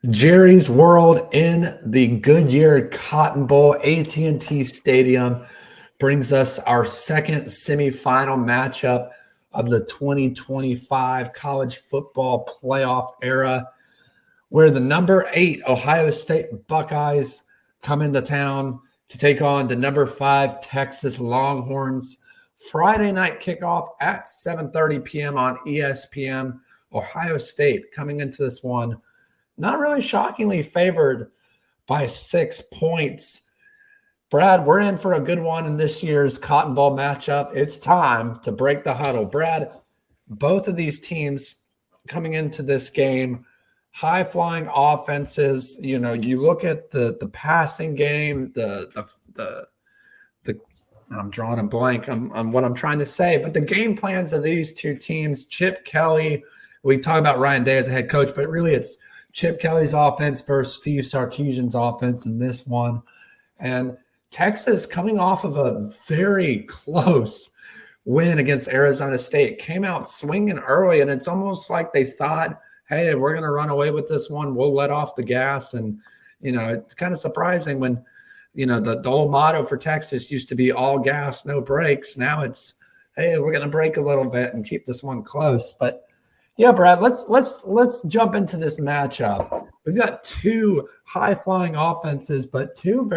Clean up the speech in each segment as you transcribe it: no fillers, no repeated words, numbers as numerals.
Jerry's World in the Goodyear Cotton Bowl, AT&T Stadium brings us our second semifinal matchup of the 2025 college football playoff era, where the number 8 Ohio State Buckeyes come into town to take on the number 5 Texas Longhorns. Friday night kickoff at 7:30 p.m. on ESPN. Ohio State coming into this one not really shockingly favored by 6 points. Brad, we're in for a good one in this year's Cotton Bowl matchup. It's time to break the huddle. Brad, both of these teams coming into this game, high-flying offenses. You know, you look at the passing game, I'm drawing a blank on what I'm trying to say, but the game plans of these two teams, Chip Kelly, we talk about Ryan Day as a head coach, but really it's Chip Kelly's offense versus Steve Sarkisian's offense in this one. And Texas, coming off of a very close win against Arizona State, came out swinging early, and it's almost like they thought, hey, we're going to run away with this one. We'll let off the gas. And, you know, it's kind of surprising when, you know, the old motto for Texas used to be all gas, no brakes. Now it's, hey, we're going to break a little bit and keep this one close. But yeah, Brad, let's jump into this matchup. We've got two high-flying offenses, but two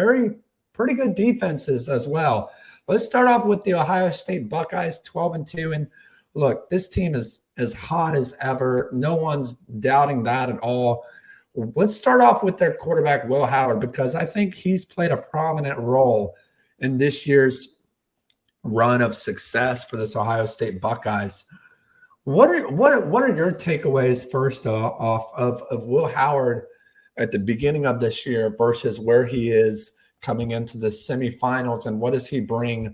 pretty good defenses as well. Let's start off with the Ohio State Buckeyes, 12-2. And look, this team is as hot as ever. No one's doubting that at all. Let's start off with their quarterback, Will Howard, because I think he's played a prominent role in this year's run of success for this Ohio State Buckeyes. What are your takeaways first off of Will Howard at the beginning of this year versus where he is coming into the semifinals, and what does he bring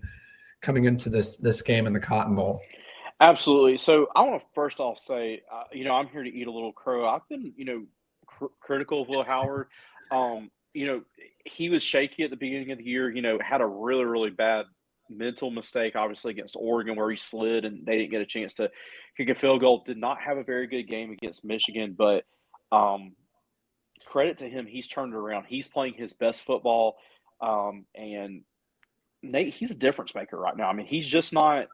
coming into this game in the Cotton Bowl? Absolutely. So I want to first off say, I'm here to eat a little crow. I've been, critical of Will Howard. He was shaky at the beginning of the year. Had a really, really bad mental mistake, obviously, against Oregon, where he slid and they didn't get a chance to kick a field goal. Did not have a very good game against Michigan, but credit to him, he's turned it around. He's playing his best football, and Nate, he's a difference maker right now. I mean, he's just not,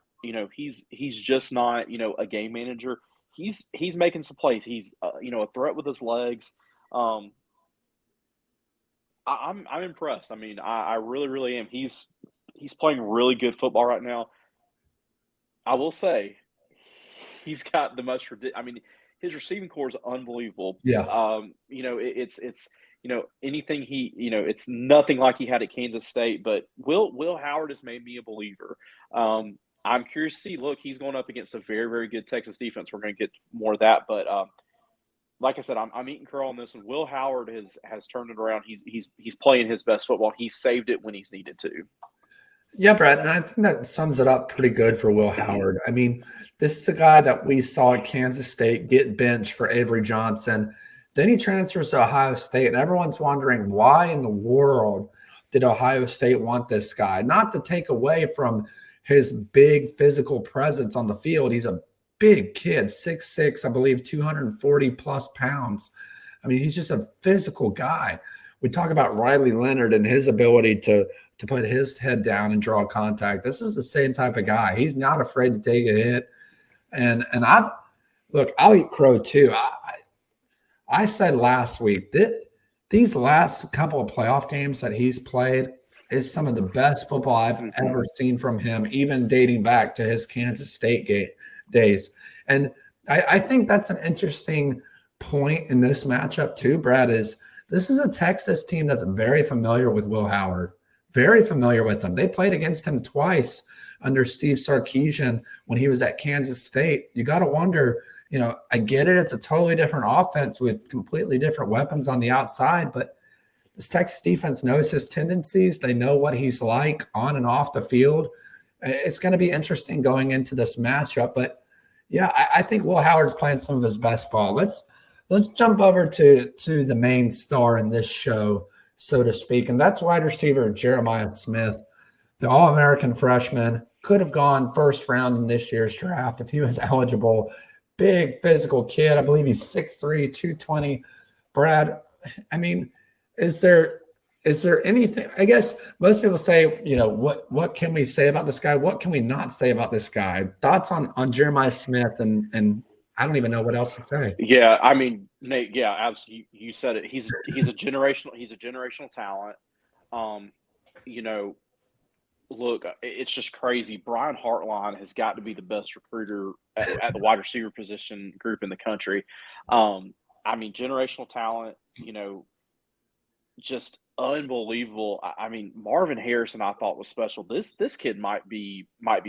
he's just not, a game manager. He's making some plays. He's, a threat with his legs. I'm impressed. I mean, I really, really am. He's playing really good football right now. I will say he's got the most his receiving core is unbelievable. Yeah. It's anything it's nothing like he had at Kansas State, but Will Howard has made me a believer. I'm curious to see, look, he's going up against a very, very good Texas defense. We're going to get more of that, but like I said, I'm eating crow on this one. Will Howard has turned it around. He's playing his best football. He saved it when he's needed to. Yeah, Brad, and I think that sums it up pretty good for Will Howard. I mean, this is a guy that we saw at Kansas State get benched for Avery Johnson. Then he transfers to Ohio State, and everyone's wondering why in the world did Ohio State want this guy? Not to take away from his big physical presence on the field. He's a big kid, 6'6", I believe, 240-plus pounds. I mean, he's just a physical guy. We talk about Riley Leonard and his ability to put his head down and draw contact. This is the same type of guy. He's not afraid to take a hit. And I'll eat crow too. I said last week that these last couple of playoff games that he's played is some of the best football I've ever seen from him, even dating back to his Kansas State days. And I think that's an interesting point in this matchup too, Brad, is this is a Texas team that's very familiar with Will Howard. Very familiar with him. They played against him twice under Steve Sarkisian when he was at Kansas State. You got to wonder, I get it. It's a totally different offense with completely different weapons on the outside, but this Texas defense knows his tendencies. They know what he's like on and off the field. It's going to be interesting going into this matchup. But, yeah, I think Will Howard's playing some of his best ball. Let's jump over to the main star in this show, so to speak, and that's wide receiver Jeremiah Smith, the All-American freshman. Could have gone first round in this year's draft if he was eligible. Big physical kid. I believe he's 6'3", 220. Brad, I mean, is there anything? I guess most people say, what can we say about this guy? What can we not say about this guy? Thoughts on Jeremiah Smith, and I don't even know what else to say. Yeah, I mean, Nate, yeah, absolutely. You said it. He's a generational talent. Um, you know, look, it's just crazy. Brian Hartline has got to be the best recruiter at the wide receiver position group in the country. I mean, generational talent, just unbelievable. I mean, Marvin Harrison, I thought was special. This kid might be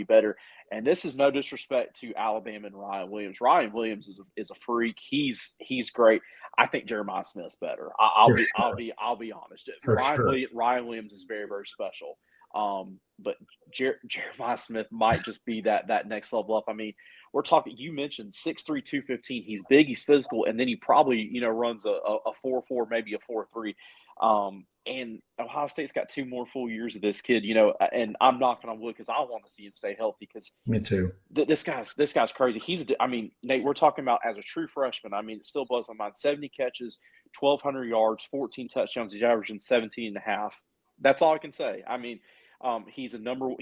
better. And this is no disrespect to Alabama and Ryan Williams. Ryan Williams is a freak. He's great. I think Jeremiah Smith's better. I'll be honest. For sure. Ryan Williams is very, very special. But Jeremiah Smith might just be that next level up. I mean, we're talking. You mentioned 6'3", 215. He's big. He's physical, and then he probably runs a 4.4, maybe a 4.3. And Ohio State's got 2 more full years of this kid, and I'm knocking on wood because I want to see him stay healthy because Me too. this guy's crazy. I mean, Nate, we're talking about as a true freshman. I mean, it still blows my mind. 70 catches, 1,200 yards, 14 touchdowns. He's averaging 17 and a half. That's all I can say. I mean, he's a number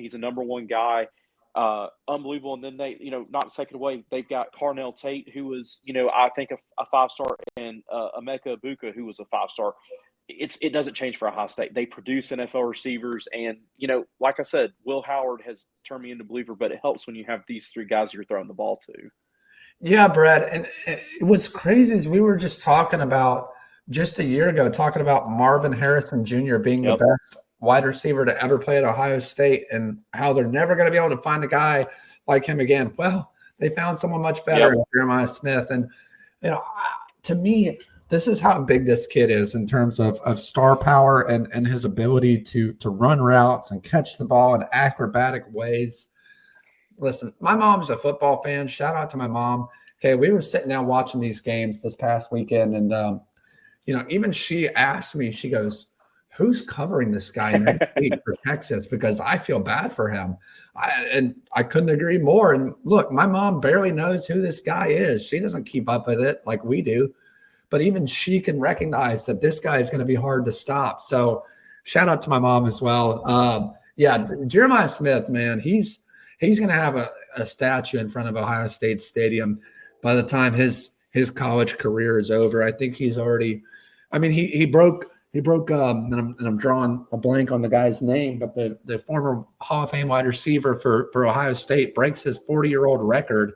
one guy. Unbelievable. And then they, not to take it away, they've got Carnell Tate, who was, I think a 5-star, and Emeka Ibuka, who was a 5-star. It doesn't change for Ohio State. They produce NFL receivers, and like I said, Will Howard has turned me into a believer. But it helps when you have these 3 guys you're throwing the ball to. Yeah, Brad. And what's crazy is we were just talking about just a year ago, talking about Marvin Harrison Jr. being the best wide receiver to ever play at Ohio State, and how they're never going to be able to find a guy like him again. Well, they found someone much better, Jeremiah Smith, and to me, this is how big this kid is in terms of star power and his ability to run routes and catch the ball in acrobatic ways. Listen, my mom's a football fan. Shout out to my mom. Okay, we were sitting down watching these games this past weekend, and even she asked me, she goes, "Who's covering this guy next week for Texas?" Because I feel bad for him. And I couldn't agree more. And look, my mom barely knows who this guy is. She doesn't keep up with it like we do. But even she can recognize that this guy is going to be hard to stop. So shout out to my mom as well. Jeremiah Smith, man, he's going to have a statue in front of Ohio State Stadium by the time his college career is over. I think he's already – I mean, he broke and I'm drawing a blank on the guy's name, but the former Hall of Fame wide receiver for Ohio State breaks his 40-year-old record.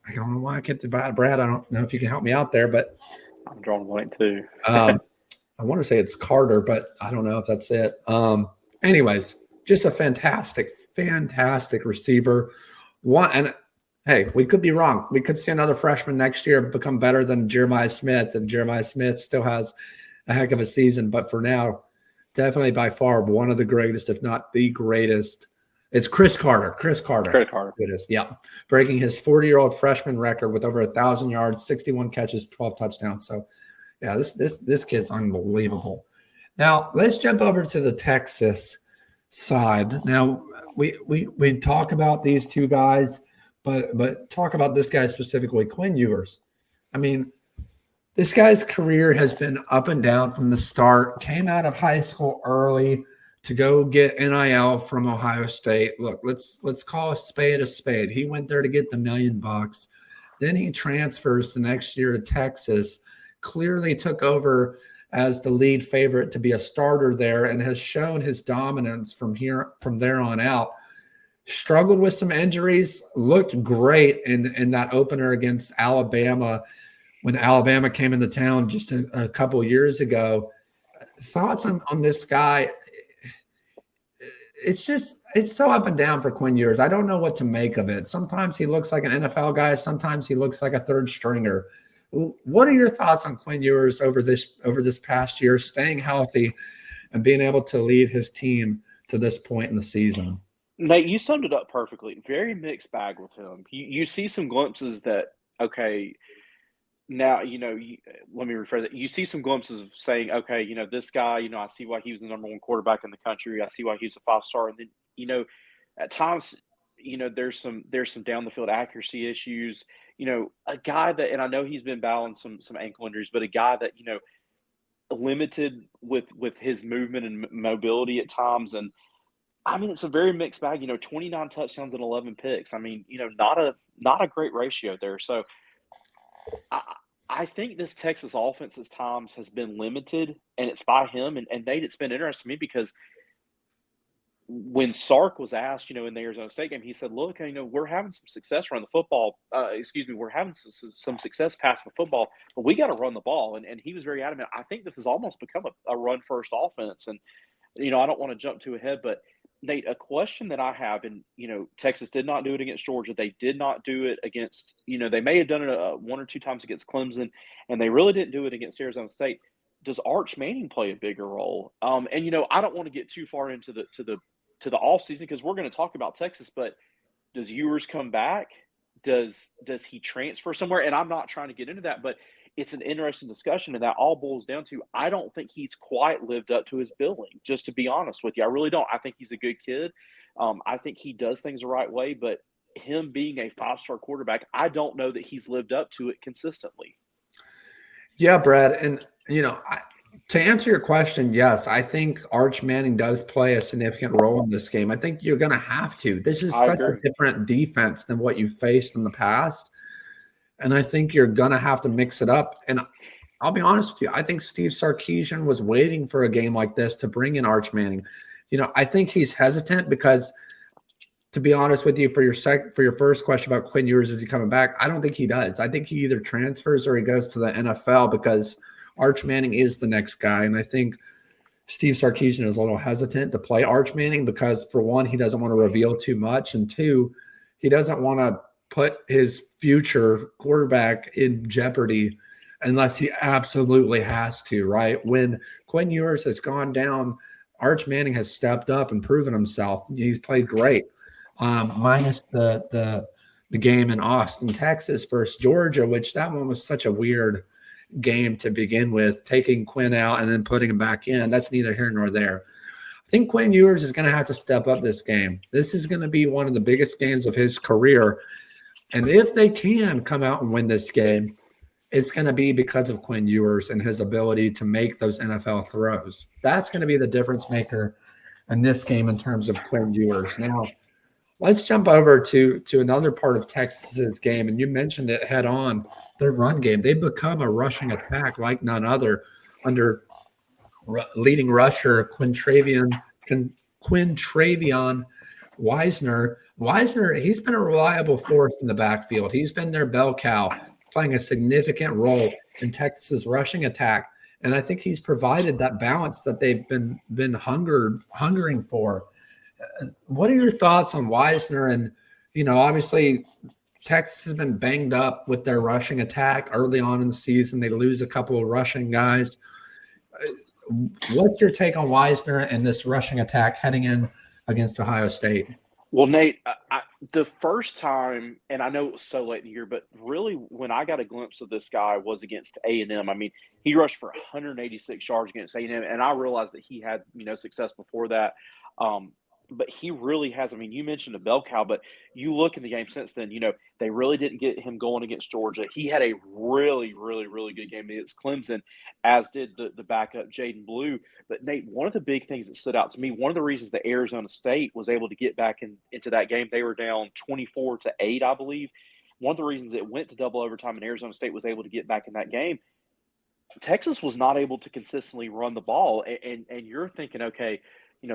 I don't know why I kept it by Brad. I don't know if you can help me out there, but I'm drawing a blank too. I want to say it's Carter, but I don't know if that's it. Anyways, just a fantastic receiver. Hey, we could be wrong. We could see another freshman next year become better than Jeremiah Smith, and Jeremiah Smith still has a heck of a season. But for now, definitely by far one of the greatest, if not the greatest. It's Chris Carter. Chris Carter. It is. Yeah. Breaking his 40-year-old freshman record with over 1,000 yards, 61 catches, 12 touchdowns. So, yeah, this kid's unbelievable. Now, let's jump over to the Texas side. Now, we talk about these 2 guys, but talk about this guy specifically, Quinn Ewers. I mean, this guy's career has been up and down from the start. Came out of high school early to go get NIL from Ohio State. Look, let's call a spade a spade. He went there to get the $1 million. Then he transfers the next year to Texas, clearly took over as the lead favorite to be a starter there, and has shown his dominance from there on out. Struggled with some injuries, looked great in that opener against Alabama when Alabama came into town just a couple years ago. Thoughts on this guy? It's so up and down for Quinn Ewers. I don't know what to make of it. Sometimes he looks like an NFL guy. Sometimes he looks like a third stringer. What are your thoughts on Quinn Ewers over this past year, staying healthy and being able to lead his team to this point in the season? Nate, you summed it up perfectly. Very mixed bag with him. You see some glimpses that, okay, now, let me rephrase that. You see some glimpses of saying, okay, this guy, I see why he was the number 1 quarterback in the country. I see why he's a 5-star. And then, at times, there's some down the field accuracy issues. A guy that, and I know he's been battling some ankle injuries, but a guy that limited with his movement and mobility at times. And I mean, it's a very mixed bag. 29 touchdowns and 11 picks. I mean, not a great ratio there. So I, I think this Texas offense at times has been limited, and it's by him. And Nate, it's been interesting to me because when Sark was asked, in the Arizona State game, he said, "Look, we're having some success running the football. We're having some success passing the football, but we got to run the ball." And he was very adamant. I think this has almost become a run first offense. And I don't want to jump too ahead, but Nate, a question that I have, and Texas did not do it against Georgia. They did not do it against, they may have done it one or two times against Clemson, and they really didn't do it against Arizona State. Does Arch Manning play a bigger role? And I don't want to get too far into the off season because we're going to talk about Texas, but does Ewers come back? Does he transfer somewhere? And I'm not trying to get into that, but it's an interesting discussion, and that all boils down to I don't think he's quite lived up to his billing, just to be honest with you. I really don't. I think he's a good kid. I think he does things the right way, but him being a five-star quarterback, I don't know that he's lived up to it consistently. Yeah, Brad. And, to answer your question, yes, I think Arch Manning does play a significant role in this game. I think you're going to have to. This is such a different defense than what you've faced in the past. And I think you're going to have to mix it up. And I'll be honest with you, I think Steve Sarkisian was waiting for a game like this to bring in Arch Manning. I think he's hesitant because, to be honest with you, for your first question about Quinn Ewers, is he coming back? I don't think he does. I think he either transfers or he goes to the NFL because Arch Manning is the next guy. And I think Steve Sarkisian is a little hesitant to play Arch Manning because, for one, he doesn't want to reveal too much. And two, he doesn't want to put his future quarterback in jeopardy unless he absolutely has to, right? When Quinn Ewers has gone down, Arch Manning has stepped up and proven himself. He's played great, minus the game in Austin, Texas versus Georgia, which that one was such a weird game to begin with, taking Quinn out and then putting him back in. That's neither here nor there. I think Quinn Ewers is going to have to step up this game. This is going to be one of the biggest games of his career. And if they can come out and win this game, it's going to be because of Quinn Ewers and his ability to make those NFL throws. That's going to be the difference maker in this game in terms of Quinn Ewers. Now, let's jump over to another part of Texas's game, and you mentioned it head on, their run game. They've become a rushing attack like none other under leading rusher Quintrevion Wisner. Wisner, he's been a reliable force in the backfield. He's been their bell cow, playing a significant role in Texas's rushing attack. And I think he's provided that balance that they've been hungering for. What are your thoughts on Wisner? And, obviously Texas has been banged up with their rushing attack early on in the season. They lose a couple of rushing guys. What's your take on Wisner and this rushing attack heading in against Ohio State? Well, Nate, the first time, and I know it was so late in the year, but really when I got a glimpse of this guy was against A&M. I mean, he rushed for 186 yards against A&M, and I realized that he had, success before that. But he really has. I mean, you mentioned a bell cow, but you look in the game since then, they really didn't get him going against Georgia. He had a really, really, really good game against Clemson, as did the backup Jaden Blue. But, Nate, one of the big things that stood out to me, one of the reasons that Arizona State was able to get back into that game, they were down 24-8, I believe. One of the reasons it went to double overtime and Arizona State was able to get back in that game, Texas was not able to consistently run the ball. And you're thinking, okay,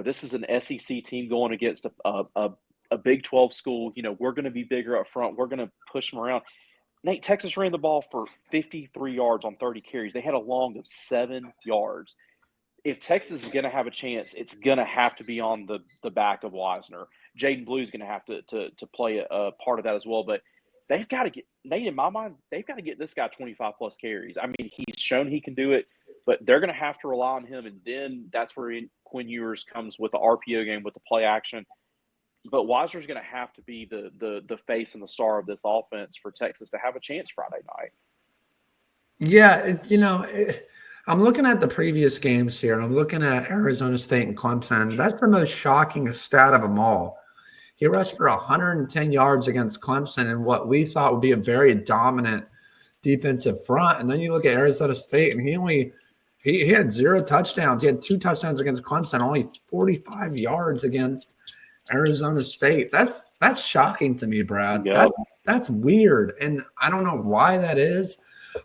this is an SEC team going against a Big 12 school. We're going to be bigger up front. We're going to push them around. Nate, Texas ran the ball for 53 yards on 30 carries. They had a long of 7 yards. If Texas is going to have a chance, it's going to have to be on the back of Wisner. Jaden Blue is going to have to play a part of that as well. But they've got to get – Nate, in my mind, they've got to get this guy 25-plus carries. I mean, he's shown he can do it, but they're going to have to rely on him, and then that's where Quinn Ewers comes with the RPO game, with the play action. But Wisner's going to have to be the face and the star of this offense for Texas to have a chance Friday night. Yeah, I'm looking at the previous games here, and I'm looking at Arizona State and Clemson. That's the most shocking stat of them all. He rushed for 110 yards against Clemson in what we thought would be a very dominant defensive front. And then you look at Arizona State, and he had 0 touchdowns. He had 2 touchdowns against Clemson, only 45 yards against Arizona State. That's shocking to me, Brad. Yep. That's weird. And I don't know why that is.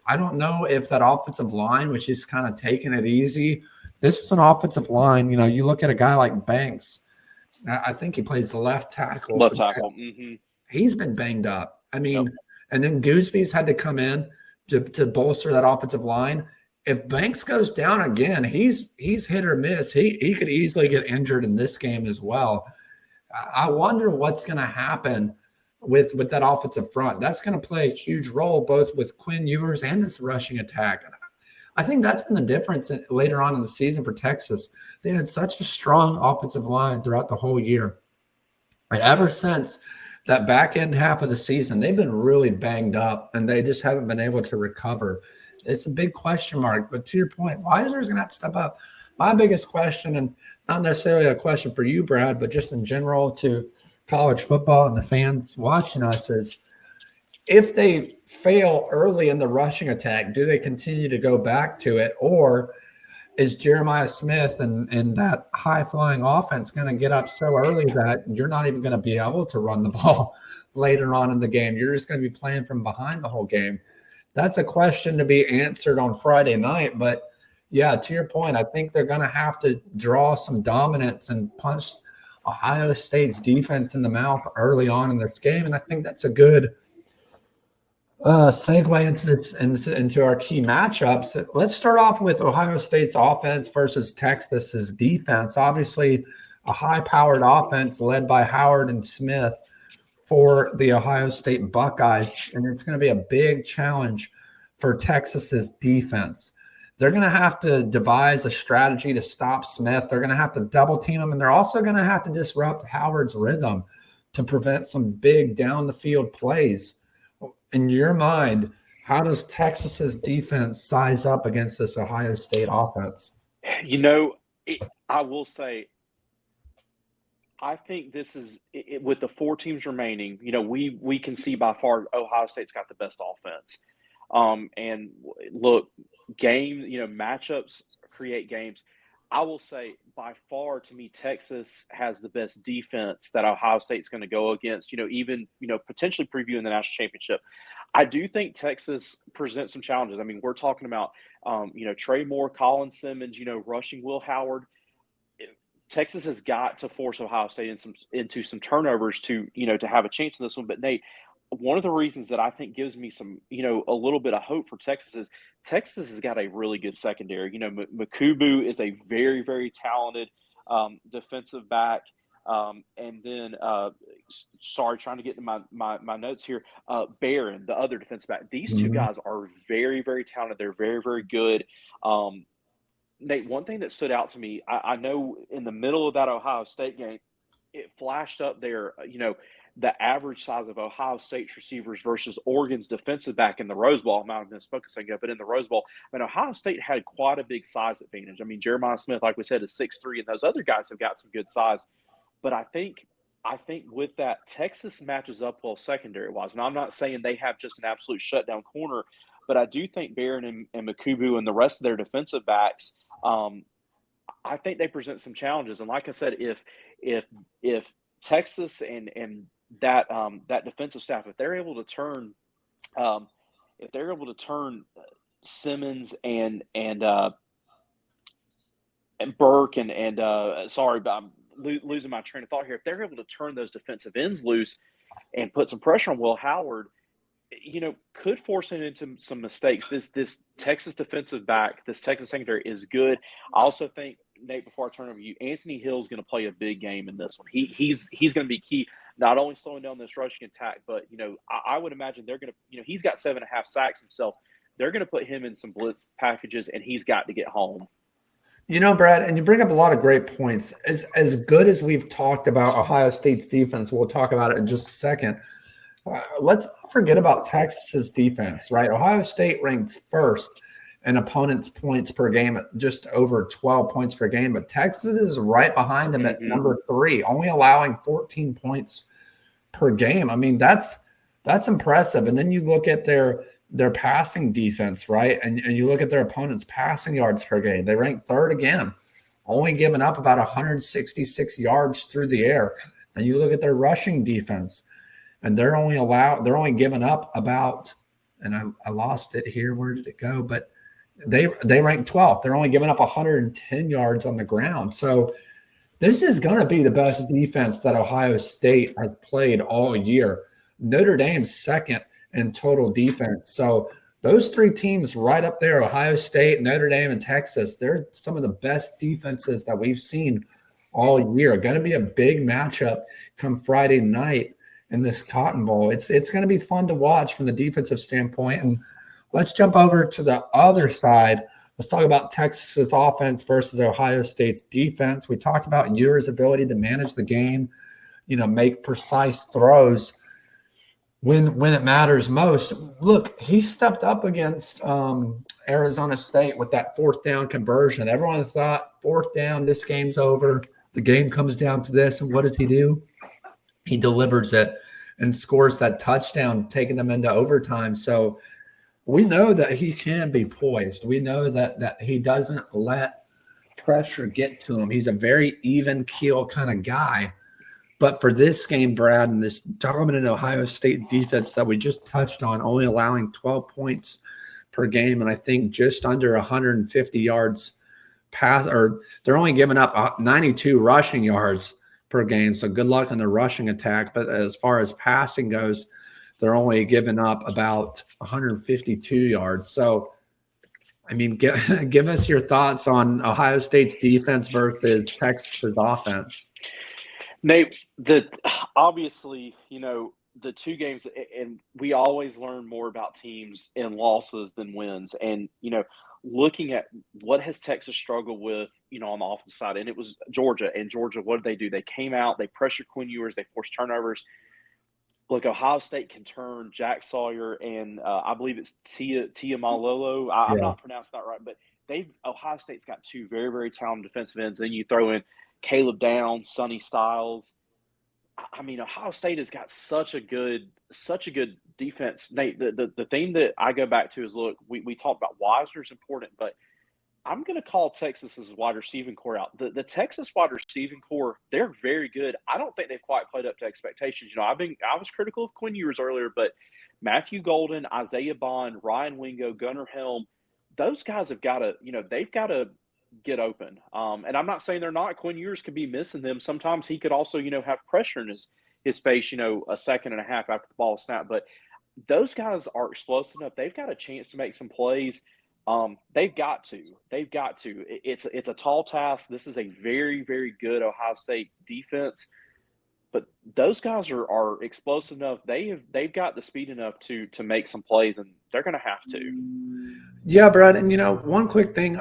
I don't know if that offensive line, which is kind of taking it easy. This is an offensive line. You know, you look at a guy like Banks. I think he plays the left tackle. Left tackle. Mm-hmm. He's been banged up. I mean, Yep. And then Goosby's had to come in to bolster that offensive line. If Banks goes down again, he's hit or miss. He could easily get injured in this game as well. I wonder what's going to happen with that offensive front. That's going to play a huge role both with Quinn Ewers and this rushing attack. I think that's been the difference later on in the season for Texas. They had such a strong offensive line throughout the whole year. And ever since that back end half of the season, they've been really banged up, and they just haven't been able to recover. It's a big question mark. But to your point, Wisner's going to have to step up. My biggest question, and not necessarily a question for you, Brad, but just in general to college football and the fans watching us, is if they fail early in the rushing attack, do they continue to go back to it? Or is Jeremiah Smith and that high-flying offense going to get up so early that you're not even going to be able to run the ball later on in the game? You're just going to be playing from behind the whole game. That's a question to be answered on Friday night. But, yeah, to your point, I think they're going to have to draw some dominance and punch Ohio State's defense in the mouth early on in this game. And I think that's a good segue into our key matchups. Let's start off with Ohio State's offense versus Texas's defense. Obviously, a high-powered offense led by Howard and Smith for the Ohio State Buckeyes, and it's going to be a big challenge for Texas's defense. They're going to have to devise a strategy to stop Smith. They're going to have to double team him, and they're also going to have to disrupt Howard's rhythm to prevent some big down-the-field plays. In your mind, how does Texas's defense size up against this Ohio State offense? You know, I will say, I think this is with the 4 teams remaining. You know, we can see by far Ohio State's got the best offense. And look, matchups create games. I will say by far, to me, Texas has the best defense that Ohio State's going to go against, even potentially previewing the national championship. I do think Texas presents some challenges. I mean, we're talking about, Trey Moore, Colin Simmons, rushing Will Howard. Texas has got to force Ohio State into some turnovers to have a chance in this one. But Nate, one of the reasons that I think gives me some, a little bit of hope for Texas is Texas has got a really good secondary. Makubu is a very, very talented defensive back. And then, trying to get to my notes here. Barron, the other defensive back. These two guys are very, very talented. They're very, very good. Nate, one thing that stood out to me, I know in the middle of that Ohio State game, it flashed up there, the average size of Ohio State's receivers versus Oregon's defensive back in the Rose Bowl. I might have been focusing on, but in the Rose Bowl, Ohio State had quite a big size advantage. I mean, Jeremiah Smith, like we said, is 6'3", and those other guys have got some good size. But I think with that, Texas matches up well secondary-wise. And I'm not saying they have just an absolute shutdown corner, but I do think Barron and Makubu and the rest of their defensive backs, I think they present some challenges. And like I said, if Texas and that defensive staff, if they're able to turn Simmons and Burke and sorry, but I'm losing my train of thought here. If they're able to turn those defensive ends loose and put some pressure on Will Howard, could force him into some mistakes. This Texas defensive back, this Texas secondary is good. I also think, Nate, before I turn over to you, Anthony Hill's going to play a big game in this one. He's going to be key, not only slowing down this rushing attack, but I would imagine they're going to, he's got 7.5 sacks himself. They're going to put him in some blitz packages, and he's got to get home. Brad, and you bring up a lot of great points. As good as we've talked about Ohio State's defense, we'll talk about it in just a second. Let's not forget about Texas's defense, right? Ohio State ranked first and opponents' points per game at just over 12 points per game. But Texas is right behind them at number 3, only allowing 14 points per game. I mean, that's impressive. And then you look at their passing defense, right? And you look at their opponents' passing yards per game. They rank 3rd again, only giving up about 166 yards through the air. And you look at their rushing defense, and they're only giving up about, and I lost it here. Where did it go? But they rank 12th. They're only giving up 110 yards on the ground. So this is going to be the best defense that Ohio State has played all year. Notre Dame's 2nd in total defense. So those 3 teams right up there, Ohio State, Notre Dame, and Texas, they're some of the best defenses that we've seen all year. Going to be a big matchup come Friday night in this Cotton Bowl. It's going to be fun to watch from the defensive standpoint. And let's jump over to the other side. Let's talk about Texas's offense versus Ohio State's defense. We talked about Ewers' ability to manage the game, make precise throws when it matters most. Look, he stepped up against Arizona State with that 4th down conversion. Everyone thought 4th down, this game's over. The game comes down to this. And what does he do? He delivers it and scores that touchdown, taking them into overtime. So we know that he can be poised. We know that he doesn't let pressure get to him. He's a very even keel kind of guy. But for this game, Brad, and this dominant Ohio State defense that we just touched on, only allowing 12 points per game, and I think just under 150 yards pass, or they're only giving up 92 rushing yards per game. So good luck on the rushing attack. But as far as passing goes, they're only giving up about 152 yards. So, I mean, give us your thoughts on Ohio State's defense versus Texas's offense. Nate, obviously, the 2 games, and we always learn more about teams in losses than wins. And, looking at what has Texas struggled with, on the offensive side, and it was Georgia. And Georgia, what did they do? They came out, they pressured Quinn Ewers, they forced turnovers. Look, Ohio State can turn Jack Sawyer and I believe it's Tia Malolo. I'm not pronouncing that right, but Ohio State's got 2 very, very talented defensive ends. Then you throw in Caleb Downs, Sonny Styles. I mean, Ohio State has got such a good defense. Nate, the thing that I go back to is, look, we talked about Wisner's important, but I'm going to call Texas's wide receiving core out. The Texas wide receiving core, they're very good. I don't think they've quite played up to expectations. I was critical of Quinn Ewers earlier, but Matthew Golden, Isaiah Bond, Ryan Wingo, Gunnar Helm, those guys have got to, they've got to get open. And I'm not saying they're not. Quinn Ewers could be missing them. Sometimes he could also, have pressure in his face, a second and a half after the ball is snapped. But those guys are explosive enough. They've got a chance to make some plays. They've got to. It's a tall task. This is a very, very good Ohio State defense. But those guys are explosive enough. They've got the speed enough to make some plays, and they're going to have to. Yeah, Brad. And one quick thing,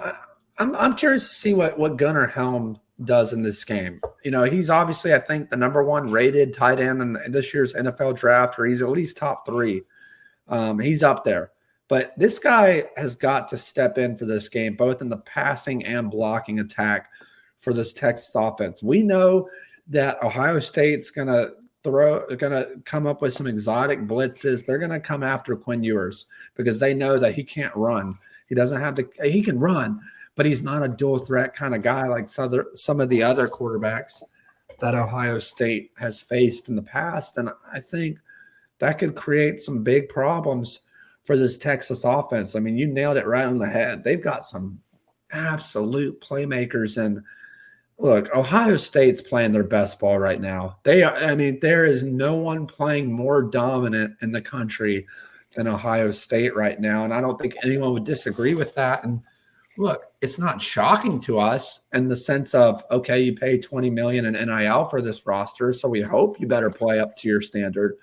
I'm curious to see what Gunnar Helm does in this game. He's obviously, I think, the number 1 rated tight end in this year's NFL draft, or he's at least top 3. He's up there. But this guy has got to step in for this game, both in the passing and blocking attack for this Texas offense. We know that Ohio State's going to come up with some exotic blitzes. They're going to come after Quinn Ewers because they know that he can't run. He can run, but he's not a dual threat kind of guy like some of the other quarterbacks that Ohio State has faced in the past. And I think that could create some big problems for this Texas offense. I mean, you nailed it right on the head. They've got some absolute playmakers. And look, Ohio State's playing their best ball right now. There is no one playing more dominant in the country than Ohio State right now. And I don't think anyone would disagree with that. And look, it's not shocking to us in the sense of, okay, you pay $20 million in NIL for this roster, so we hope you better play up to your standard.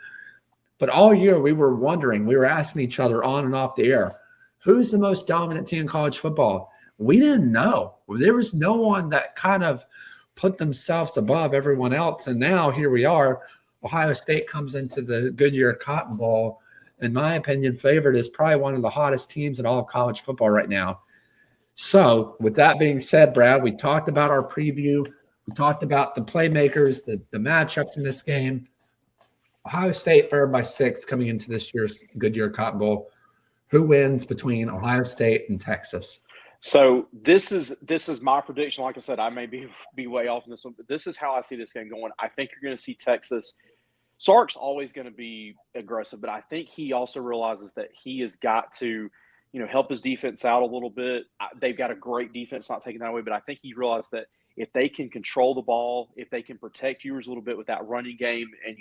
But all year we were asking each other on and off the air, who's the most dominant team in college football? We didn't know. There was no one that kind of put themselves above everyone else. And now here we are. Ohio State comes into the Goodyear Cotton Bowl in my opinion, favored as probably one of the hottest teams in all of college football right now. So with that being said, Brad, we talked about our preview. We talked about the playmakers, the matchups in this game. Ohio State favored by 6 coming into this year's Goodyear Cotton Bowl. Who wins between Ohio State and Texas? So this is my prediction. Like I said, I may be way off in this one, but this is how I see this game going. I think you're going to see Texas. Sark's always going to be aggressive, but I think he also realizes that he has got to, help his defense out a little bit. They've got a great defense, not taking that away, but I think he realized that if they can control the ball, if they can protect Ewers a little bit with that running game, and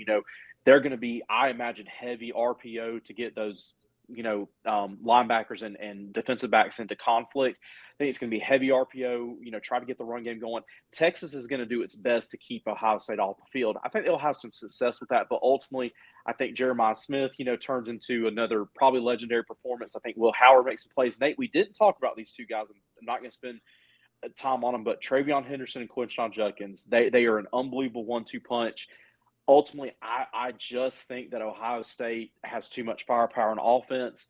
they're going to be, I imagine, heavy RPO to get those linebackers and defensive backs into conflict. I think it's going to be heavy RPO, try to get the run game going. Texas is going to do its best to keep Ohio State off the field. I think they'll have some success with that, but ultimately, I think Jeremiah Smith, turns into another probably legendary performance. I think Will Howard makes some plays. Nate, we didn't talk about these two guys. I'm not going to spend time on them, but Travion Henderson and Quinshon Judkins, they are an unbelievable 1-2 punch. Ultimately, I just think that Ohio State has too much firepower on offense.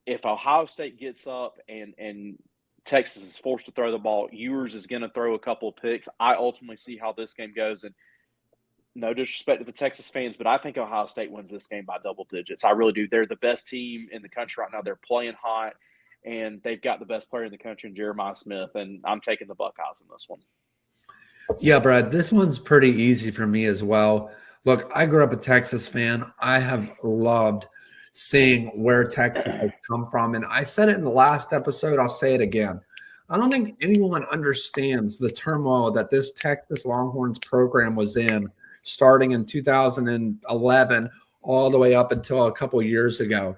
If Ohio State gets up and Texas is forced to throw the ball, Ewers is going to throw a couple of picks. I ultimately see how this game goes. And no disrespect to the Texas fans, but I think Ohio State wins this game by double digits. I really do. They're the best team in the country right now. They're playing hot, and they've got the best player in the country in Jeremiah Smith, and I'm taking the Buckeyes in this one. Yeah, Brad, this one's pretty easy for me as well. Look, I grew up a Texas fan. I have loved seeing where Texas has come from. And I said it in the last episode. I'll say it again. I don't think anyone understands the turmoil that this Texas Longhorns program was in starting in 2011 all the way up until a couple years ago.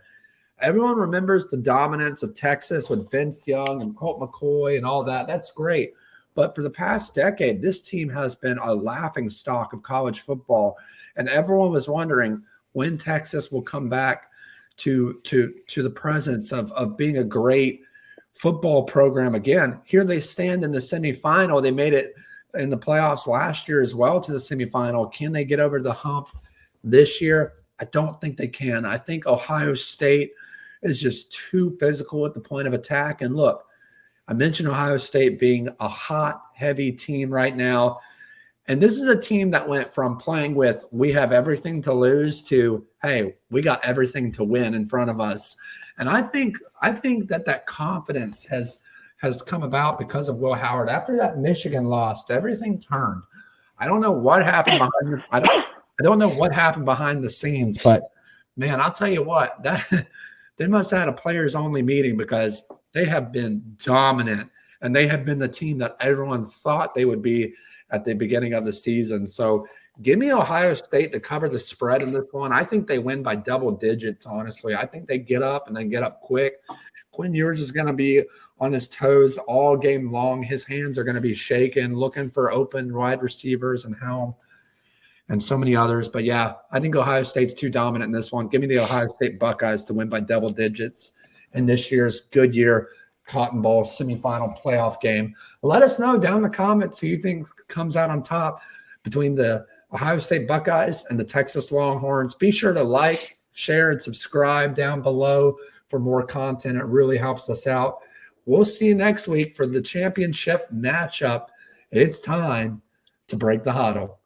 Everyone remembers the dominance of Texas with Vince Young and Colt McCoy and all that. That's great. But for the past decade, this team has been a laughing stock of college football. And everyone was wondering when Texas will come back to the presence of being a great football program again. Here they stand in the semifinal. They made it in the playoffs last year as well to the semifinal. Can they get over the hump this year? I don't think they can. I think Ohio State is just too physical at the point of attack. And look, I mentioned Ohio State being a hot, heavy team right now. And this is a team that went from playing with we have everything to lose to, hey, we got everything to win in front of us. And I think that confidence has come about because of Will Howard. After that Michigan loss, everything turned. I don't know what happened behind I don't know what happened behind the scenes, but man, I'll tell you what, that they must have had a players only meeting because they have been dominant, and they have been the team that everyone thought they would be at the beginning of the season. So give me Ohio State to cover the spread in this one. I think they win by double digits, honestly. I think they get up and they get up quick. Quinn Ewers is going to be on his toes all game long. His hands are going to be shaking, looking for open wide receivers and so many others. But, yeah, I think Ohio State's too dominant in this one. Give me the Ohio State Buckeyes to win by double digits in this year's Goodyear Cotton Bowl semifinal playoff game. Let us know down in the comments who you think comes out on top between the Ohio State Buckeyes and the Texas Longhorns. Be sure to like, share, and subscribe down below for more content. It really helps us out. We'll see you next week for the championship matchup. It's time to break the huddle.